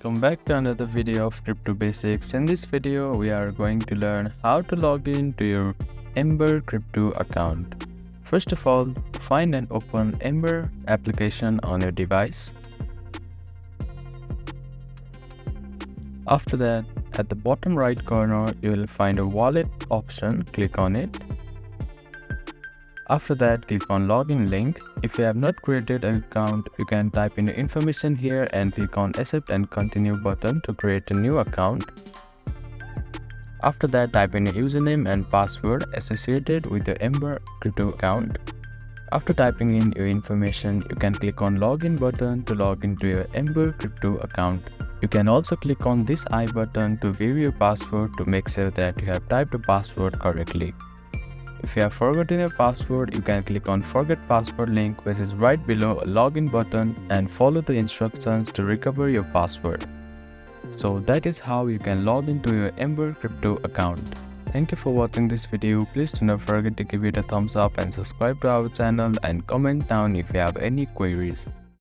Welcome back to another video of Crypto Basics. In this video, we are going to learn how to log in to your Ember crypto account. First of all, find and open Ember application on your device. After that, at the bottom right corner, you will find a wallet option. Click on it. After that, click on login link. If you have not created an account, you can type in your information here and click on accept and continue button to create a new account. After that, type in your username and password associated with your Ember crypto account. After typing in your information, you can click on login button to log into your Ember crypto account. You can also click on this I button to view your password to make sure that you have typed the password correctly. If you have forgotten your password, you can click on forget password link, which is right below a login button, and follow the instructions to recover your password. So that is how you can log into your Ember crypto account. Thank you for watching this video. Please do not forget to give it a thumbs up and subscribe to our channel and comment down if you have any queries.